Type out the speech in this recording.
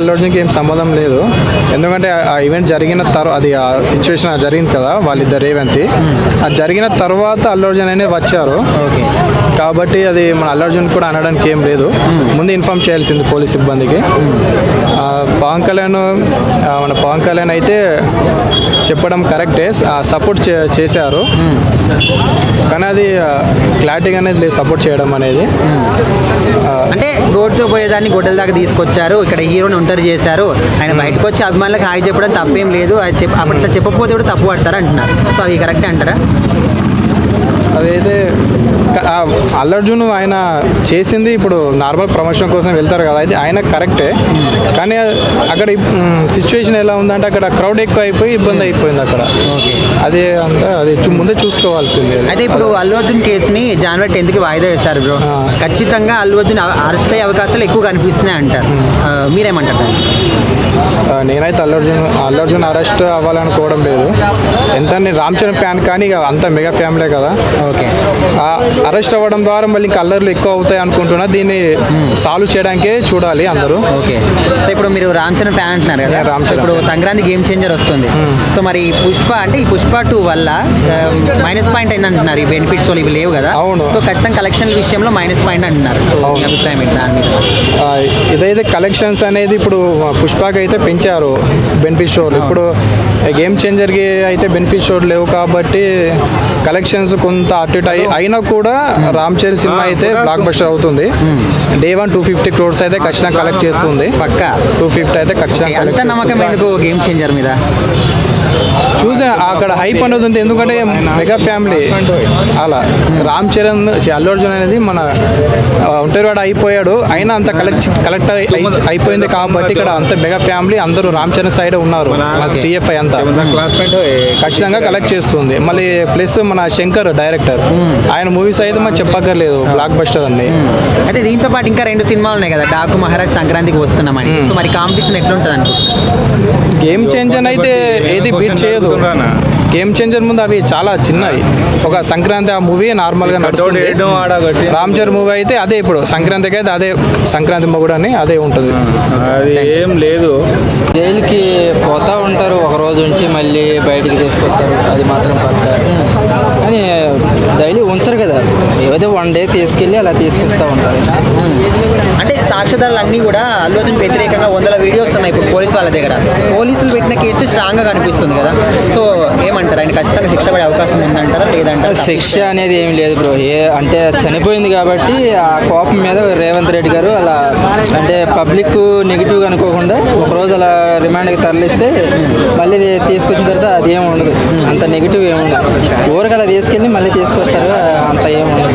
అల్లు అర్జున్కి ఏం సంబంధం లేదు. ఎందుకంటే ఆ ఈవెంట్ జరిగిన అది ఆ సిచ్యువేషన్ జరిగింది కదా వాళ్ళిద్దరు రేవంతి, అది జరిగిన తర్వాత అల్లు అర్జున్ అనేది వచ్చారు. ఓకే, కాబట్టి అది మన అల్లు అర్జున్ కూడా అనడానికి ఏం లేదు. ముందు ఇన్ఫార్మ్ చేయాల్సింది పోలీస్ సిబ్బందికి. మన పవన్ కళ్యాణ్ అయితే చెప్పడం కరెక్టే, సపోర్ట్ చేశారు. కానీ అది క్లారిటీగా అనేది లేదు సపోర్ట్ చేయడం అనేది. అంటే రోడ్తో పోయేదాన్ని గొడ్డల దాకా తీసుకొచ్చారు, ఇక్కడ హీరోని ఒంటరి చేశారు, ఆయన బయటకు వచ్చి అభిమానులకు హాయి చెప్పడం తప్పేం లేదు, అప్పట్లో చెప్పకపోతే కూడా తప్పు పడతారు అంటున్నారు. సో అవి కరెక్టే అంటారా? అదైతే అల్లు అర్జున్ ఆయన చేసింది ఇప్పుడు నార్మల్ ప్రమోషన్ కోసం వెళ్తారు కదా, అయితే ఆయన కరెక్టే. కానీ అక్కడ సిచ్యువేషన్ ఎలా ఉందంటే అక్కడ క్రౌడ్ ఎక్కువ అయిపోయి ఇబ్బంది అయిపోయింది అక్కడ. అదే అంతా అది ముందే చూసుకోవాల్సింది. అయితే ఇప్పుడు అల్లు అర్జున్ కేసుని జనవరి 10కి వాయిదా వేశారు బ్రో. ఖచ్చితంగా అల్లు అర్జున్ అరెస్ట్ అయ్యే అవకాశాలు ఎక్కువ కనిపిస్తున్నాయి అంటారు, మీరేమంటారు? నేనైతే అల్లు అర్జున్ అరెస్ట్ అవ్వాలనుకోవడం లేదు. ఎంత నేను రామ్ చరణ్ ఫ్యాన్, కానీ ఇక అంత మెగా ఫ్యామిలీ కదా. ఓకే, అరెస్ట్ అవ్వడం ద్వారా మళ్ళీ ఇంకా అల్లర్లు ఎక్కువ అవుతాయి అనుకుంటున్నా. దీన్ని సాల్వ్ చేయడానికే చూడాలి అందరూ. ఓకే, సో ఇప్పుడు మీరు రామ్ చరణ్ ఫ్యాన్ అంటున్నారు కదా, రామ్ చరణ్ ఇప్పుడు సంక్రాంతి గేమ్ చేంజర్ వస్తుంది. సో మరి ఈ పుష్ప 2 వల్ల మైనస్ పాయింట్ అయింది అంటున్నారు, ఈ బెనిఫిట్స్ ఇవి లేవు కదా. అవును, సో ఖచ్చితంగా కలెక్షన్ విషయంలో మైనస్ పాయింట్ అంటున్నారు. సో మీ అభిప్రాయం ఏంటి దాని మీద? ఇదైతే కలెక్షన్స్ అనేది ఇప్పుడు పుష్పకి అయితే పెంచారు బెనిఫిట్ షోలు. ఇప్పుడు గేమ్ చేంజర్కి అయితే బెనిఫిట్ షోలు లేవు కాబట్టి కలెక్షన్స్ కొంత అటు ఇటు అయినా కూడా రామ్ చరణ్ సినిమా అయితే బ్లాక్ బస్టర్ అవుతుంది. డే 1 250 crores అయితే ఖచ్చితంగా కలెక్ట్ చేస్తుంది. పక్కా 250 అయితే ఖచ్చితంగా. అంత నమ్మకం ఎందుకు గేమ్ చేంజర్ మీద? చూసా అక్కడ హైప్ అనేది ఉంది, ఎందుకంటే మెగా ఫ్యామిలీ అలా. రామ్ చరణ్ అల్లు అర్జున్ అనేది మన ఒంటరివాడు అయిపోయాడు, అయినా అంత కలెక్ట్ అయిపోయింది కాబట్టి ఇక్కడ అంత మెగా ఫ్యామిలీ అందరూ రామ్ చరణ్ సైడ్ ఉన్నారు. టీఎఫ్ఐ అంతా ఖచ్చితంగా కలెక్ట్ చేస్తుంది. మళ్ళీ ప్లస్ మన శంకర్ డైరెక్టర్, ఆయన మూవీస్ అయితే మనం చెప్పక్కర్లేదు, బ్లాక్ బస్టర్ అన్ని. అయితే దీంతో పాటు ఇంకా 2 సినిమాలు ఉన్నాయి కదా, డాకు మహారాజ్ సంక్రాంతికి వస్తున్నామని. సో మరి కాంపిటీషన్ ఎట్లుంటుంది అనుకుంటున్నారు? గేమ్ చేంజర్ అయితే ఏది బీట్ చేయదు. గేమ్ చేంజర్ ముందు అవి చాలా చిన్నవి. ఒక సంక్రాంతి ఆ మూవీ నార్మల్గా నడుస్తుంది. రామ్ చరణ్ మూవీ అయితే అదే ఇప్పుడు సంక్రాంతికి అయితే అదే సంక్రాంతి మొగుడు అని అదే ఉంటుంది. అది ఏం లేదు. జైలుకి పోతూ ఉంటారు, ఒక రోజు నుంచి మళ్ళీ బయటికి తీసుకొస్తారు, అది మాత్రం పక్క. కానీ డైలీ ఉంచరు కదా, ఏదో 1 day తీసుకెళ్ళి అలా తీసుకొస్తూ ఉంటారు. అంటే సాక్ష్యాధారాలు అన్నీ కూడా అల్లు అర్జున్ వ్యతిరేకంగా 100 వీడియోస్ ఉన్నాయి ఇప్పుడు పోలీసు వాళ్ళ దగ్గర. పోలీసులు పెట్టిన కేసు స్ట్రాంగ్గా కనిపిస్తుంది కదా. సో ఏమంటారు, ఆయన ఖచ్చితంగా శిక్ష పడే అవకాశం ఉందంటారా లేదంటారా? శిక్ష అనేది ఏం లేదు బ్రో. అంటే చనిపోయింది కాబట్టి ఆ కోపం మీద రేవంత్ రెడ్డి గారు అలా, అంటే పబ్లిక్ నెగిటివ్ అనుకోకుండా ఒకరోజు అలా రిమాండ్కి తరలిస్తే మళ్ళీ తీసుకొచ్చిన తర్వాత అది ఏమి ఉండదు, అంత నెగిటివ్ ఏమి ఉండదు. ఊరికి అలా తీసుకెళ్ళి మళ్ళీ తీసుకొస్తారు, అంత ఏమి ఉండదు.